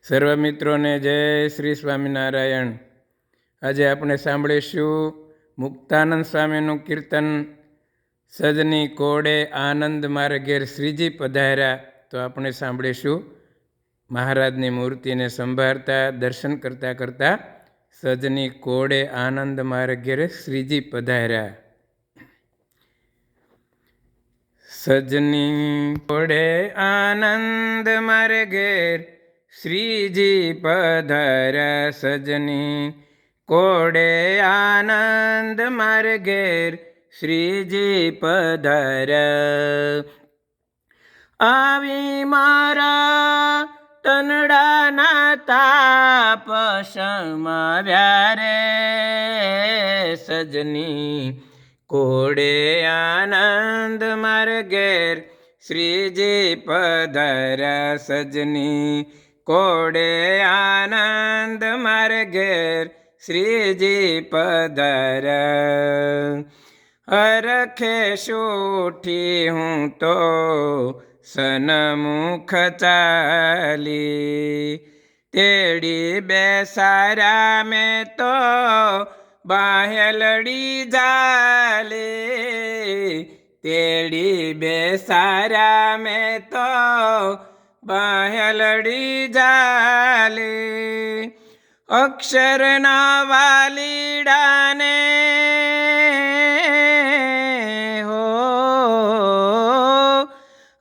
સર્વ મિત્રોને જય શ્રી સ્વામિનારાયણ। આજે આપણે સાંભળીશું મુક્તાનંદ સ્વામીનું કીર્તન સજની કોડે આનંદ મારે ઘેર શ્રીજી પધાર્યા। તો આપણે સાંભળીશું મહારાજની મૂર્તિને સંભાળતા દર્શન કરતા કરતા સજની કોડે આનંદ મારે ઘેર શ્રીજી પધાર્યા। સજની કોડે આનંદ મારે ઘેર શ્રીજી પધાર્યા। સજની કોડે આનંદ મારે ઘેર શ્રીજી પધાર્યા। આવી મારા તનડાના તાપ સમાવ્યા રે। સજની કોડે આનંદ મારે ઘેર શ્રીજી પધાર્યા। સજની કોડે આનંદ મારે ઘેર શ્રીજી પધાર્યા। હરખે શૂઠી હું તો સન્મુખ ચાલી, તેડી બેસાર્યા મેં તો બાહેલડી જાલી। તેડી બેસાર્યા મેં તો બાહેલડી જાલી। અક્ષરના વાલીડાને હો,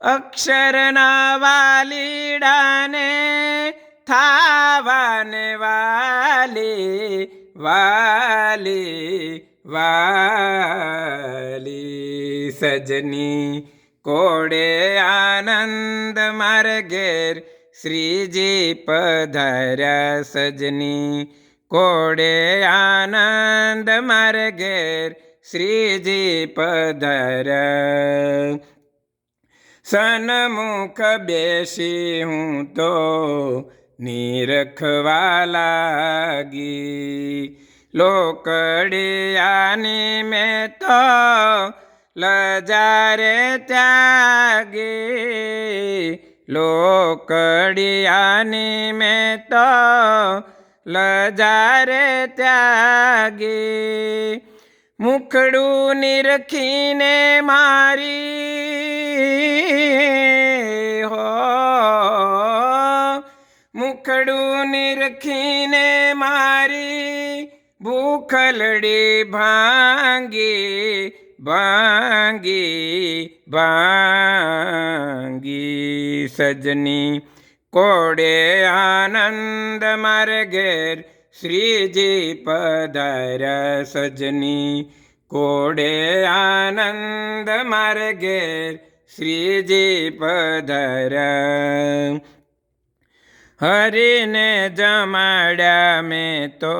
અક્ષરના વાલીડાને થાવાને વાલી વાલી વાલી। સજની કોડે આનંદ મારે ઘેર શ્રીજી પધાર્યા। સજની કોડે આનંદ મારે ઘેર શ્રીજી પધાર્યા। સન્મુખ બેસી હું તો નિરખવા લાગી, લોકડિયાની મેં તો લજારે ત્યાગી। લોકડિયાની મેં તો લજારે ત્યાગી। મુખડું નિરખીને મારી હો, મુખડું નિરખીને મારી ભૂખલડી ભાંગી ભાંગી ભાંગી। સજની કોડે આનંદ મારે ઘેર શ્રીજી પધાર્યા। સજની કોડે આનંદ મારે ઘેર શ્રીજી પધાર્યા। હરીને જમાડ્યા મેં તો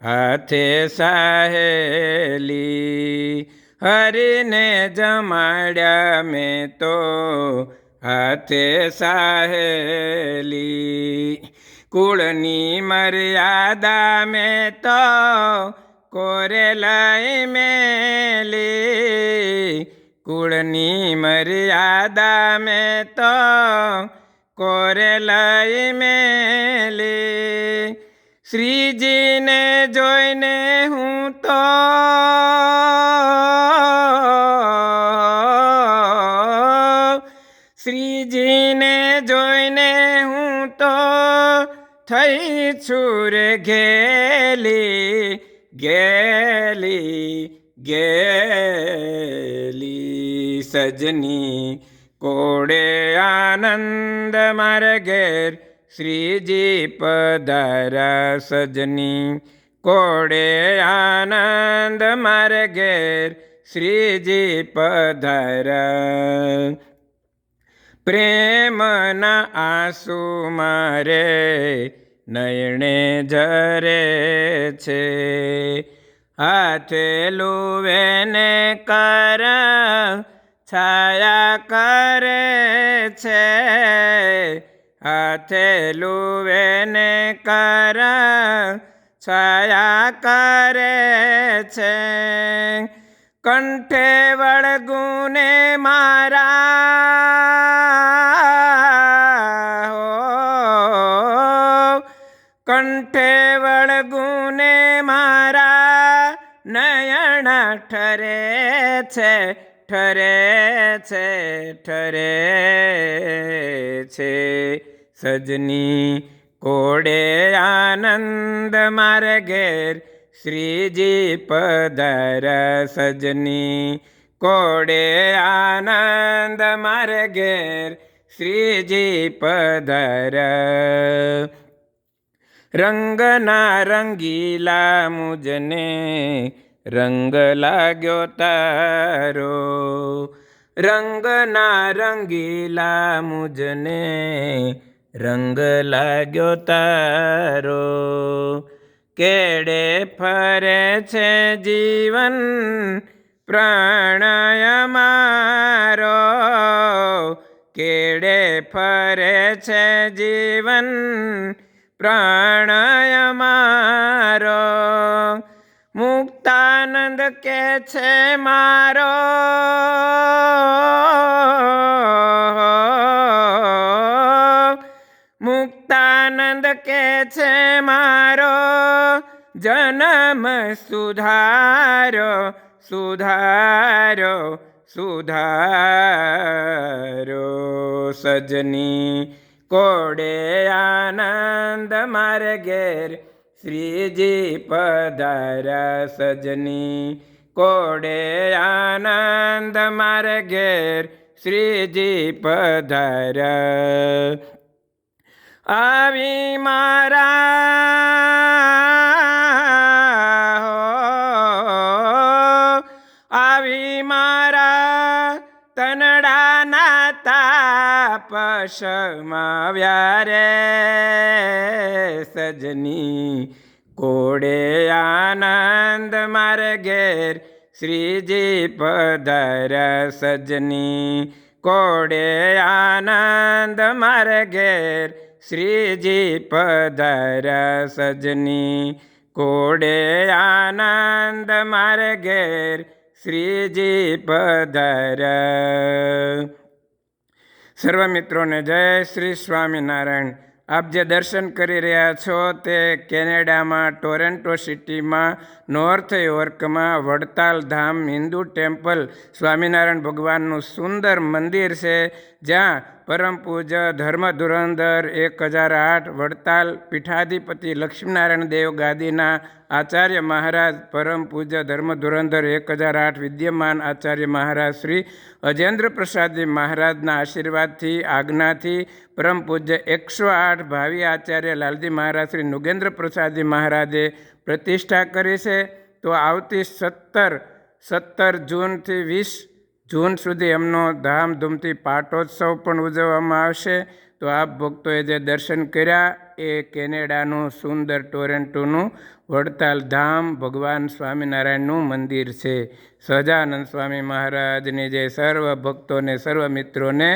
હાથે સાહેલી, હરીને જમાડ્યા મેં તો હાથે સાહેલી। કુળની મર્યાદા મેં તો કોરે લઈ મેલી, કુળની મર્યાદા મેં તો કોરે લઈ મેલી। શ્રીજીને જોઈને હું તો શ્રીજીને જોઈને હું તો થઈ છું રે ઘેલી ઘેલી ઘેલી। સજની કોડે આનંદ મારે ઘેર શ્રીજી પધાર્યા। સજની કોડે આનંદ મારે ઘેર શ્રીજી પધાર્યા। પ્રેમના આંસુ મારે નયણે ઝરે છે, હાથે લુવેને કર છાયા કરે છે, હાથે લુવેને કર છાયા કરે છે। કંઠે વળગુને મારા હો, નયન ઠરે છે ઠરે છે ઠરે છે સજની કોડે આનંદ મારે ઘેર શ્રીજી પધાર સજની કોડે આનંદ મારે ઘેર શ્રીજી પધાર રંગના રંગીલા મુજને રંગ લાગ્યો તારો રંગના રંગીલા મુજને રંગ લાગ્યો તારો કેડે ફરે છે જીવન પ્રણય મારો કેડે ફરે છે જીવન પ્રણય મારો મુક્તાનંદ કે છે મારો મુક્તાનંદ કે છે મારો જન્મ સુધારો સુધારો સુધારો સજની કોડે આનંદ મારે ઘેર શ્રીજી પધાર્યા સજની કોડે આનંદ મારે ઘેર શ્રીજી પધાર્યા આવી આવી મારા તનડાના તાપ શમાવ્યા રે સજની કોડે આનંદ મારે ઘેર શ્રીજી પધાર્યા સજની કોડે આનંદ મારે ઘેર શ્રીજી પધાર્યા સજની કોડે આનંદ મારે ઘેર શ્રીજી પધાર્યા સર્વ મિત્રોને જય શ્રી સ્વામિનારાયણ આપ જે દર્શન કરી રહ્યા છો તે કેનેડામાં ટોરેન્ટો સિટીમાં નોર્થ યોર્કમાં વડતાલ ધામ હિન્દુ ટેમ્પલ સ્વામિનારાયણ ભગવાનનું સુંદર મંદિર છે જ્યાં પરમ પૂજ્ય ધર્મ ધુરંધર 1008 વડતાલ પીઠાધિપતિ લક્ષ્મીનારાયણ દેવ ગાદીના આચાર્ય મહારાજ પરમ પૂજ્ય ધર્મ ધુરંધર 1008 વિદ્યમાન આચાર્ય મહારાજ શ્રી અજેન્દ્ર પ્રસાદજી મહારાજના આશીર્વાદથી આજ્ઞાથી પરમ પૂજ્ય 108 ભાવિ આચાર્ય લાલજી મહારાજ શ્રી નુગેન્દ્ર પ્રસાદજી મહારાજે પ્રતિષ્ઠા કરી છે. તો આવતી 17 જૂનથી 20 જૂન સુધી એમનો ધામધૂમથી પાટોત્સવ પણ ઉજવવામાં આવશે. તો આપ ભક્તોએ જે દર્શન કર્યા એ કેનેડાનું સુંદર ટોરેન્ટોનું વડતાલ ધામ ભગવાન સ્વામિનારાયણનું મંદિર છે. સહજાનંદ સ્વામી મહારાજની જે સર્વ ભક્તોને સર્વ મિત્રોને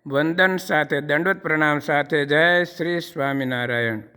વંદન સાથે દંડવત પ્રણામ સાથે જય શ્રી સ્વામિનારાયણ.